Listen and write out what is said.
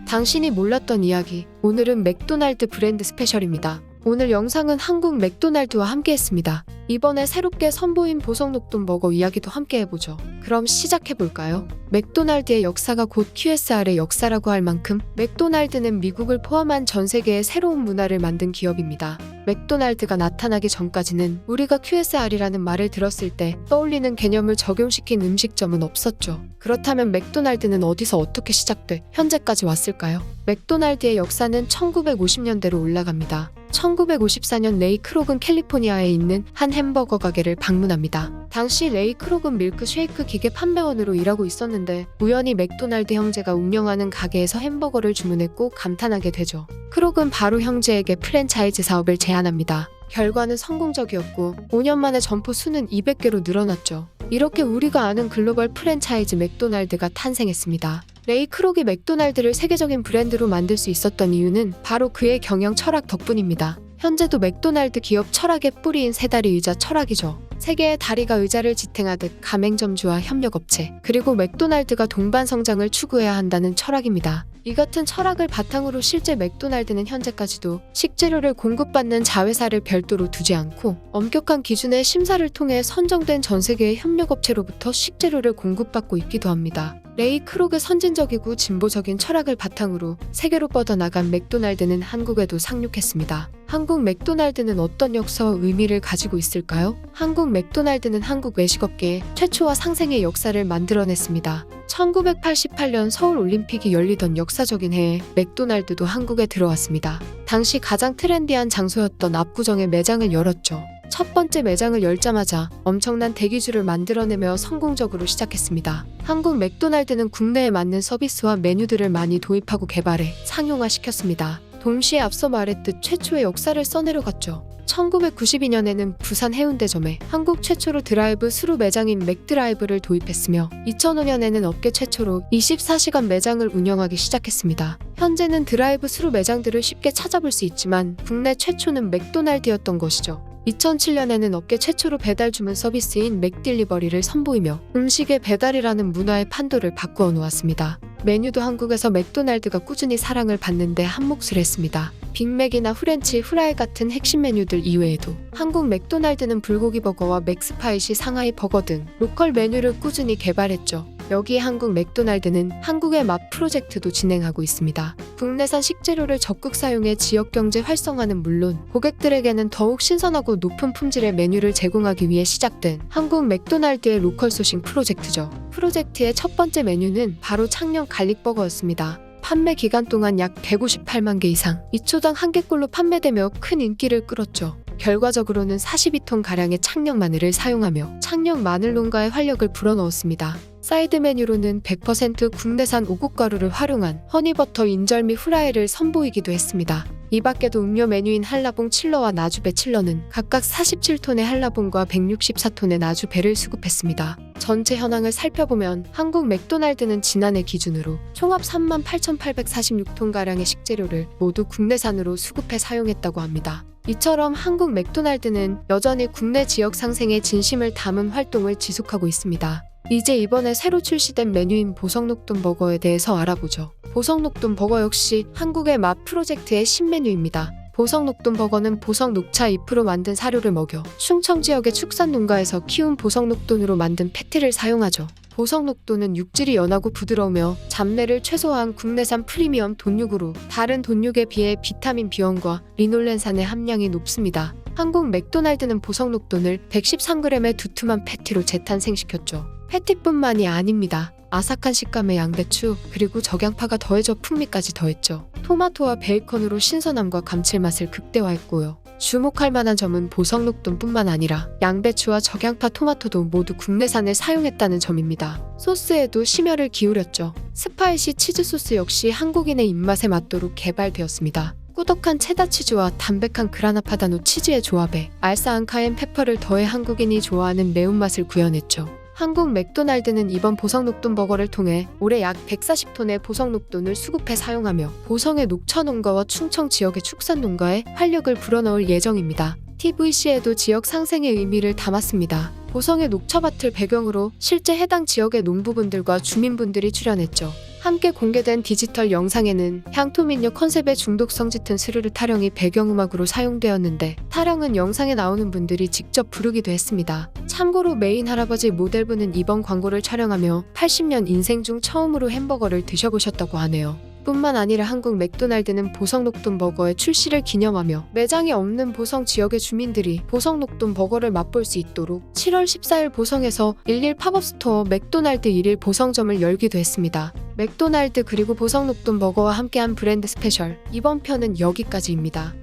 당신이 몰랐던 이야기. 오늘은 맥도날드 브랜드 스페셜입니다. 오늘 영상은 한국 맥도날드와 함께 했습니다. 이번에 새롭게 선보인 보석녹돈 버거 이야기도 함께 해보죠. 그럼 시작해볼까요? 맥도날드의 역사가 곧 QSR의 역사라고 할 만큼 맥도날드는 미국을 포함한 전 세계의 새로운 문화를 만든 기업입니다. 맥도날드가 나타나기 전까지는 우리가 QSR이라는 말을 들었을 때 떠올리는 개념을 적용시킨 음식점은 없었죠. 그렇다면 맥도날드는 어디서 어떻게 시작돼 현재까지 왔을까요? 맥도날드의 역사는 1950년대로 올라갑니다. 1954년 레이 크록은 캘리포니아에 있는 한 햄버거 가게를 방문합니다. 당시 레이 크록은 밀크 쉐이크 기계 판매원으로 일하고 있었는데 우연히 맥도날드 형제가 운영하는 가게에서 햄버거를 주문했고 감탄하게 되죠. 크록은 바로 형제에게 프랜차이즈 사업을 제안합니다. 결과는 성공적이었고 5년 만에 점포 수는 200개로 늘어났죠. 이렇게 우리가 아는 글로벌 프랜차이즈 맥도날드가 탄생했습니다. 레이 크록이 맥도날드를 세계적인 브랜드로 만들 수 있었던 이유는 바로 그의 경영 철학 덕분입니다. 현재도 맥도날드 기업 철학의 뿌리인 세 다리 의자 철학이죠. 세 개의 다리가 의자를 지탱하듯 가맹점주와 협력업체, 그리고 맥도날드가 동반 성장을 추구해야 한다는 철학입니다. 이 같은 철학을 바탕으로 실제 맥도날드는 현재까지도 식재료를 공급받는 자회사를 별도로 두지 않고 엄격한 기준의 심사를 통해 선정된 전 세계의 협력업체로부터 식재료를 공급받고 있기도 합니다. 레이 크록의 선진적이고 진보적인 철학을 바탕으로 세계로 뻗어나간 맥도날드는 한국에도 상륙했습니다. 한국 맥도날드는 어떤 역사와 의미를 가지고 있을까요? 한국 맥도날드는 한국 외식업계의 최초와 상생의 역사를 만들어냈습니다. 1988년 서울올림픽이 열리던 역사적인 해에 맥도날드도 한국에 들어왔습니다. 당시 가장 트렌디한 장소였던 압구정에 매장을 열었죠. 첫 번째 매장을 열자마자 엄청난 대기줄을 만들어내며 성공적으로 시작했습니다. 한국 맥도날드는 국내에 맞는 서비스와 메뉴들을 많이 도입하고 개발해 상용화시켰습니다. 동시에 앞서 말했듯 최초의 역사를 써내려갔죠. 1992년에는 부산 해운대점에 한국 최초로 드라이브 스루 매장인 맥드라이브를 도입했으며 2005년에는 업계 최초로 24시간 매장을 운영하기 시작했습니다. 현재는 드라이브 스루 매장들을 쉽게 찾아볼 수 있지만 국내 최초는 맥도날드였던 것이죠. 2007년에는 업계 최초로 배달 주문 서비스인 맥딜리버리를 선보이며 음식의 배달이라는 문화의 판도를 바꾸어 놓았습니다. 메뉴도 한국에서 맥도날드가 꾸준히 사랑을 받는데 한몫을 했습니다. 빅맥이나 후렌치 후라이 같은 핵심 메뉴들 이외에도 한국 맥도날드는 불고기 버거와 맥스파이시 상하이 버거 등 로컬 메뉴를 꾸준히 개발했죠. 여기에 한국 맥도날드는 한국의 맛 프로젝트도 진행하고 있습니다. 국내산 식재료를 적극 사용해 지역경제 활성화는 물론 고객들에게는 더욱 신선하고 높은 품질의 메뉴를 제공하기 위해 시작된 한국 맥도날드의 로컬 소싱 프로젝트죠. 프로젝트의 첫 번째 메뉴는 바로 창녕 갈릭버거였습니다. 판매 기간 동안 약 158만 개 이상 2초당 한 개꼴로 판매되며 큰 인기를 끌었죠. 결과적으로는 42톤가량의 창녕 마늘을 사용하며 창녕 마늘 농가의 활력을 불어넣었습니다. 사이드 메뉴로는 100% 국내산 오곡가루를 활용한 허니버터 인절미 후라이를 선보이기도 했습니다. 이 밖에도 음료 메뉴인 한라봉 칠러와 나주배 칠러는 각각 47톤의 한라봉과 164톤의 나주배를 수급했습니다. 전체 현황을 살펴보면 한국 맥도날드는 지난해 기준으로 총합 38,846톤가량의 식재료를 모두 국내산으로 수급해 사용했다고 합니다. 이처럼 한국 맥도날드는 여전히 국내 지역 상생에 진심을 담은 활동을 지속하고 있습니다. 이제 이번에 새로 출시된 메뉴인 보석녹돈 버거에 대해서 알아보죠. 보석녹돈 버거 역시 한국의 맛 프로젝트의 신메뉴입니다. 보석녹돈 버거는 보석 녹차 잎으로 만든 사료를 먹여 충청 지역의 축산 농가에서 키운 보석녹돈으로 만든 패티를 사용하죠. 보석녹돈은 육질이 연하고 부드러우며 잡내를 최소화한 국내산 프리미엄 돈육으로 다른 돈육에 비해 비타민 B원과 리놀렌산의 함량이 높습니다. 한국 맥도날드는 보석녹돈을 113g의 두툼한 패티로 재탄생시켰죠. 패티뿐만이 아닙니다. 아삭한 식감의 양배추, 그리고 적양파가 더해져 풍미까지 더했죠. 토마토와 베이컨으로 신선함과 감칠맛을 극대화했고요. 주목할 만한 점은 보석녹돈뿐만 아니라 양배추와 적양파, 토마토도 모두 국내산을 사용했다는 점입니다. 소스에도 심혈을 기울였죠. 스파이시 치즈 소스 역시 한국인의 입맛에 맞도록 개발되었습니다. 꾸덕한 체다 치즈와 담백한 그라나 파다노 치즈의 조합에 알싸한 카엔 페퍼를 더해 한국인이 좋아하는 매운맛을 구현했죠. 한국 맥도날드는 이번 보석녹돈 버거를 통해 올해 약 140톤의 보석녹돈을 수급해 사용하며 보성의 녹차 농가와 충청 지역의 축산 농가에 활력을 불어넣을 예정입니다. TVC에도 지역 상생의 의미를 담았습니다. 보성의 녹차밭을 배경으로 실제 해당 지역의 농부분들과 주민분들이 출연했죠. 함께 공개된 디지털 영상에는 향토민요 컨셉의 중독성 짙은 스르르 타령이 배경음악으로 사용되었는데 타령은 영상에 나오는 분들이 직접 부르기도 했습니다. 참고로 메인 할아버지 모델분은 이번 광고를 촬영하며 80년 인생 중 처음으로 햄버거를 드셔보셨다고 하네요. 뿐만 아니라 한국 맥도날드는 보성녹돈 버거의 출시를 기념하며 매장이 없는 보성 지역의 주민들이 보성녹돈 버거를 맛볼 수 있도록 7월 14일 보성에서 11 팝업 스토어 맥도날드 1일 보성점을 열기도 했습니다. 맥도날드 그리고 보성녹돈 버거와 함께한 브랜드 스페셜 이번 편은 여기까지입니다.